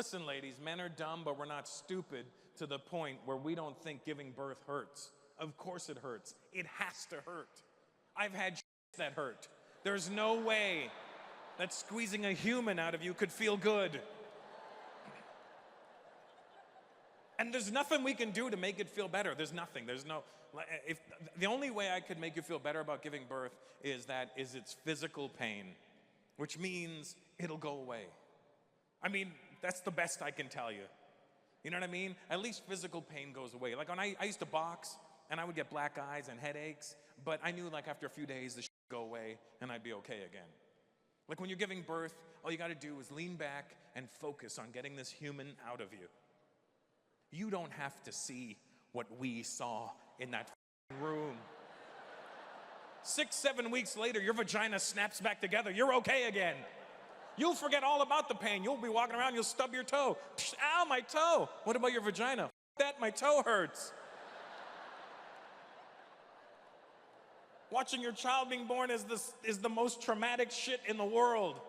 Listen, ladies, men are dumb, but we're not stupid to the point where we don't think giving birth hurts. Of course it hurts. It has to hurt. I've had that hurt. There's no way that squeezing a human out of you could feel good. And there's nothing we can do to make it feel better. There's nothing. There's no, if the only way I could make you feel better about giving birth is it's physical pain, which means it'll go away. I mean, that's the best I can tell you. You know what I mean? At least physical pain goes away. Like when I used to box, and I would get black eyes and headaches, but I knew like after a few days the shit would go away and I'd be okay again. Like when you're giving birth, all you gotta do is lean back and focus on getting this human out of you. You don't have to see what we saw in that room. 6, 7 weeks later, your vagina snaps back together. You're okay again. You'll forget all about the pain. You'll be walking around, you'll stub your toe. Ow, my toe. What about your vagina? That, my toe hurts. Watching your child being born is the most traumatic shit in the world.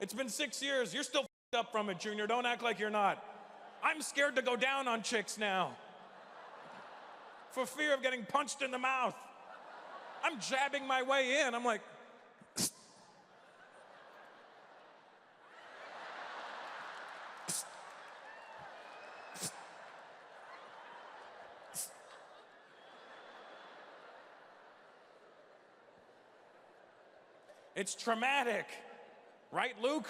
It's been 6 years. You're still up from it, Junior. Don't act like you're not. I'm scared to go down on chicks now for fear of getting punched in the mouth. I'm jabbing my way in. I'm like, it's traumatic, right, Luke?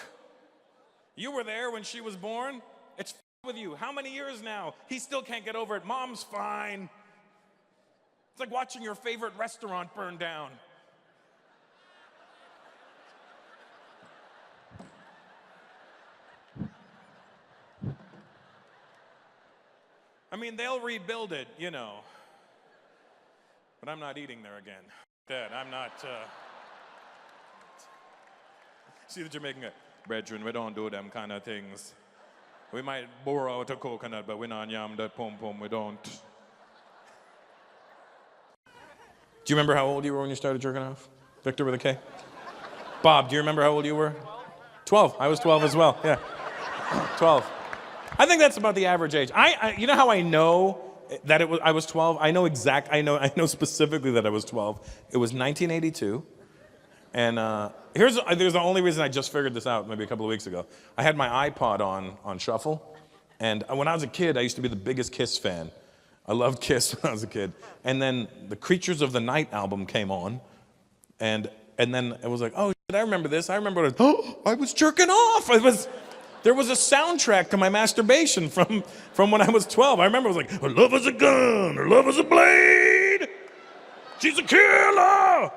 You were there when she was born. It's with you. How many years now? He still can't get over it. Mom's fine. It's like watching your favorite restaurant burn down. I mean, they'll rebuild it, you know. But I'm not eating there again. That I'm not. See the Jamaican guy. Brethren, we don't do them kind of things. We might borrow out a coconut, but we not yam that pom-pom, we don't. Do you remember how old you were when you started jerking off? Victor with a K? Bob, do you remember how old you were? 12. I was 12 as well, yeah. 12. I think that's about the average age. You know how I know that I was 12? I know specifically that I was 12. It was 1982. And there's the only reason I just figured this out maybe a couple of weeks ago. I had my iPod on shuffle, and when I was a kid, I used to be the biggest Kiss fan. I loved Kiss when I was a kid. And then the Creatures of the Night album came on, and then it was like, oh, shit, I remember this. I remember it. Oh, I was jerking off. There was a soundtrack to my masturbation from when I was 12. I remember it was like, her love is a gun, her love is a blade, she's a killer.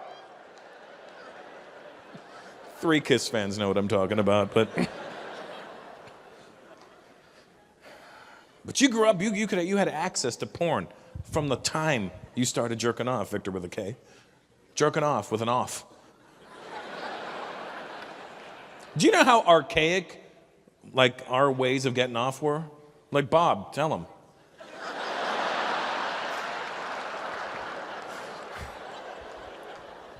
3 Kiss fans know what I'm talking about, but you grew up, you had access to porn from the time you started jerking off, Victor with a K. Jerking off with an off. Do you know how archaic, like, our ways of getting off were? Like, Bob, tell him.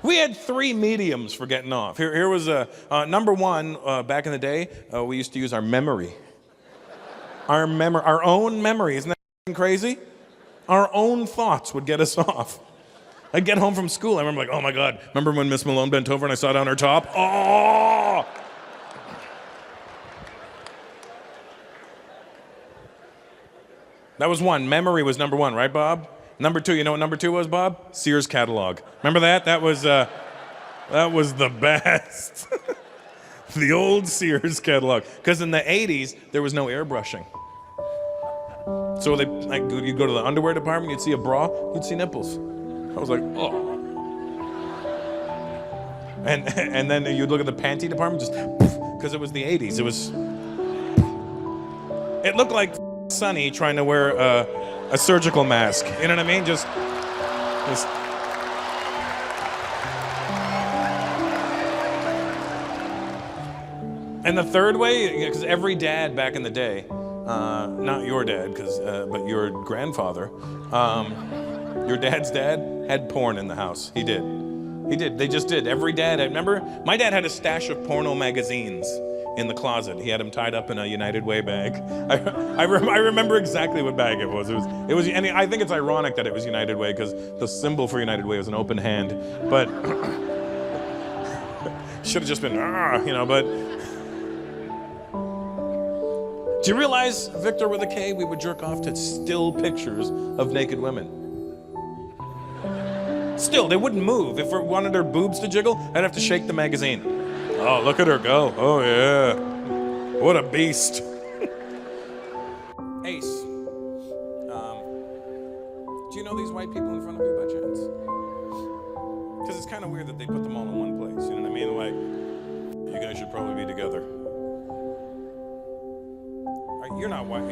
We had 3 mediums for getting off. Here was number 1, back in the day, we used to use our memory. Our own memory. Isn't that crazy? Our own thoughts would get us off. I'd get home from school, I remember like, oh my God, remember when Miss Malone bent over and I saw down her top? Oh! That was 1. Memory was number 1, right, Bob? Number 2, you know what number 2 was, Bob? Sears catalog. Remember that? That was the best. The old Sears catalog. Because in the 80s, there was no airbrushing. So you'd go to the underwear department, you'd see a bra, you'd see nipples. I was like, oh. And then you'd look at the panty department, just because it was the 80s. It looked like Sonny trying to wear a surgical mask. You know what I mean? Just. And the third way, because every dad back in the day, not your dad, but your grandfather, your dad's dad had porn in the house. He did. They just did. Every dad, I remember, my dad had a stash of porno magazines. in the closet. He had him tied up in a United Way bag. I remember exactly what bag it was. It was, and I think it's ironic that it was United Way because the symbol for United Way was an open hand. But should have just been, but. Do you realize, Victor with a K, we would jerk off to still pictures of naked women? Still, they wouldn't move. If we wanted her boobs to jiggle, I'd have to shake the magazine. Oh, look at her go. Oh, yeah. What a beast. Ace. Do you know these white people in front of you by chance? Because it's kind of weird that they put them all in one place. You know what I mean? Like, you guys should probably be together. You're not white.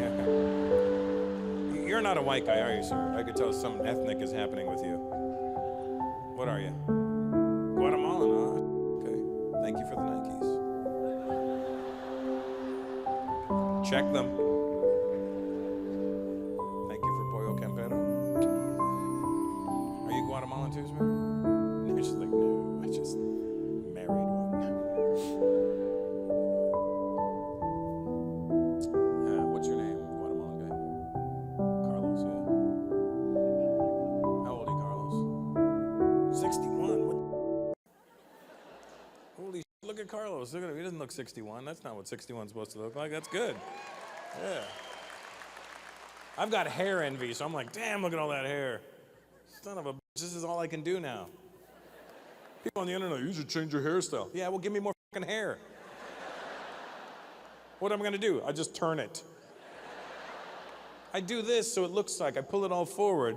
You're not a white guy, are you, sir? I could tell some ethnic is happening with you. What are you? Guatemalan, huh? Okay. Thank you for the Nikes. Check them. Thank you for Pollo Campero. Are you Guatemalan too, sir? You're just like, no, I just married one. What's your name, Guatemalan guy? Carlos, yeah. How old are you, Carlos? 61. What? Holy shit, look at Carlos. Look at him. He doesn't look 61. That's not what 61's supposed to look like. That's good. Yeah. I've got hair envy, so I'm like, damn, look at all that hair. Son of a bitch, this is all I can do now. People on the internet, you should change your hairstyle. Yeah, well, give me more fucking hair. What am I going to do? I just turn it. I do this so it looks like I pull it all forward,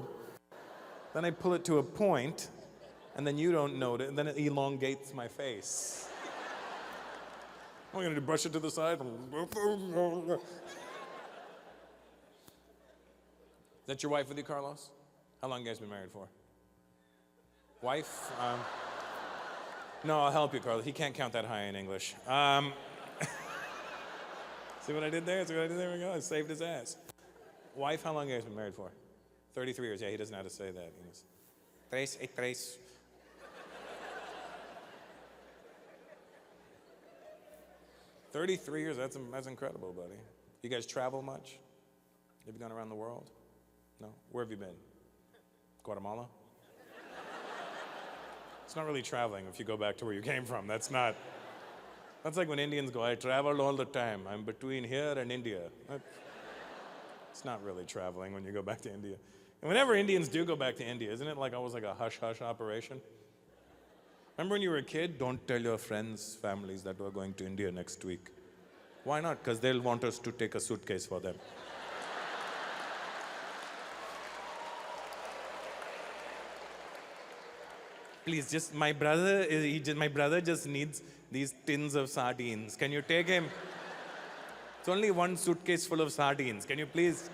then I pull it to a point, and then you don't notice, and then it elongates my face. What am I going to do, brush it to the side? Is that your wife with you, Carlos? How long have you guys been married for? Wife? No, I'll help you, Carlos. He can't count that high in English. See what I did there? See what I did? There we go. I saved his ass. Wife, how long have you guys been married for? 33 years. Yeah, he doesn't know how to say that. He goes, tres. 33 years, that's incredible, buddy. You guys travel much? Have you gone around the world? No? Where have you been? Guatemala? It's not really traveling if you go back to where you came from. That's like when Indians go, I travel all the time. I'm between here and India. It's not really traveling when you go back to India. And whenever Indians do go back to India, isn't it like always like a hush-hush operation? Remember when you were a kid? Don't tell your friends, families that we're going to India next week. Why not? Because they'll want us to take a suitcase for them. Please, my brother just needs these tins of sardines. Can you take him? It's only one suitcase full of sardines. Can you please?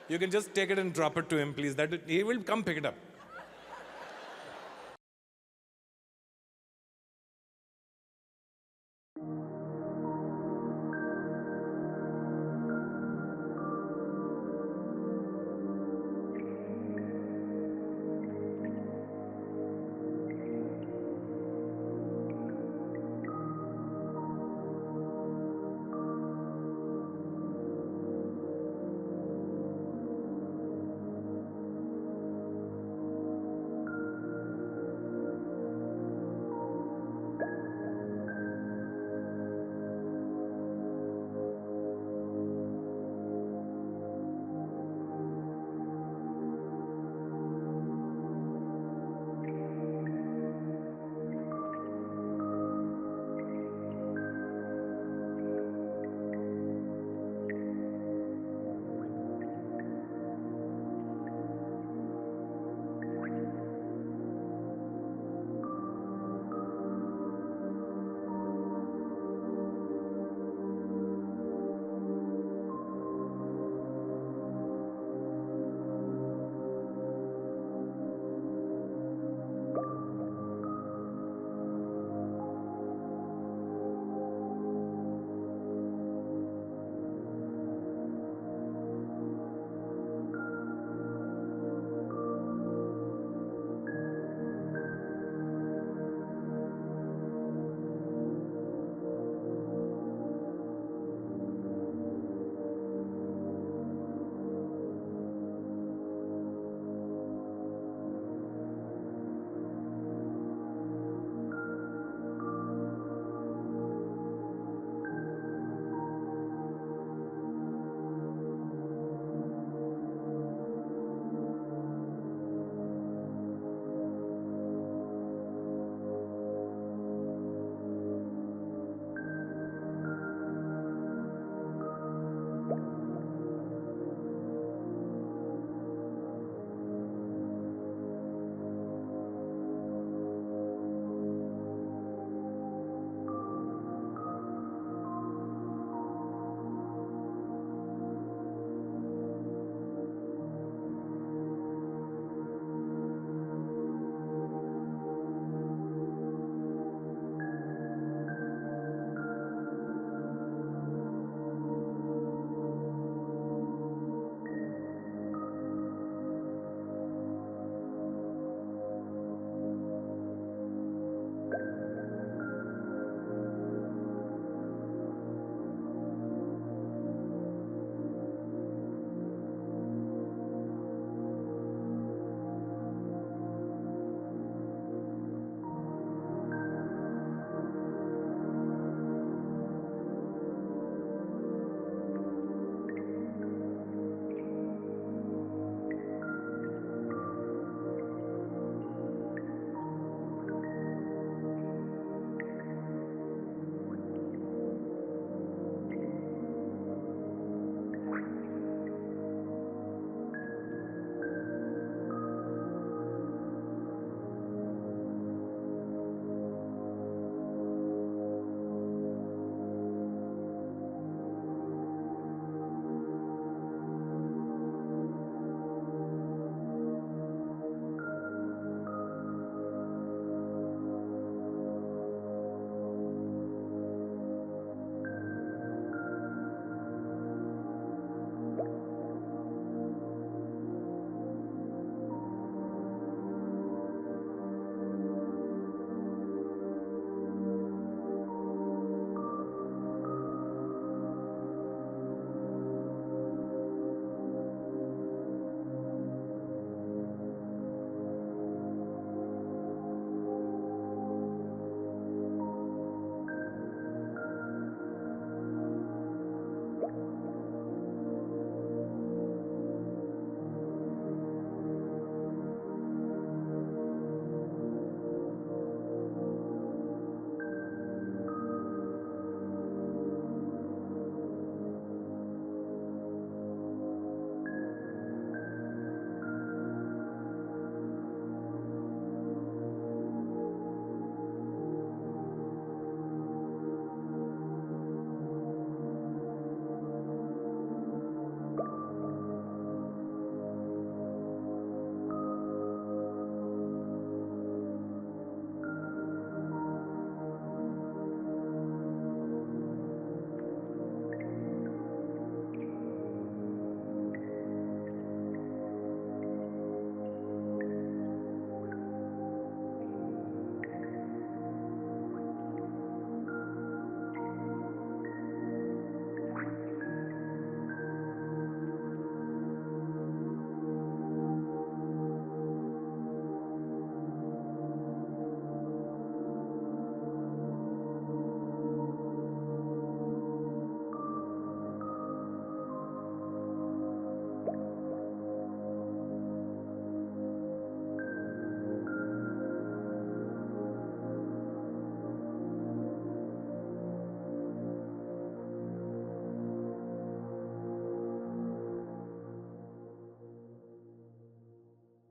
You can just take it and drop it to him, please. He will come pick it up.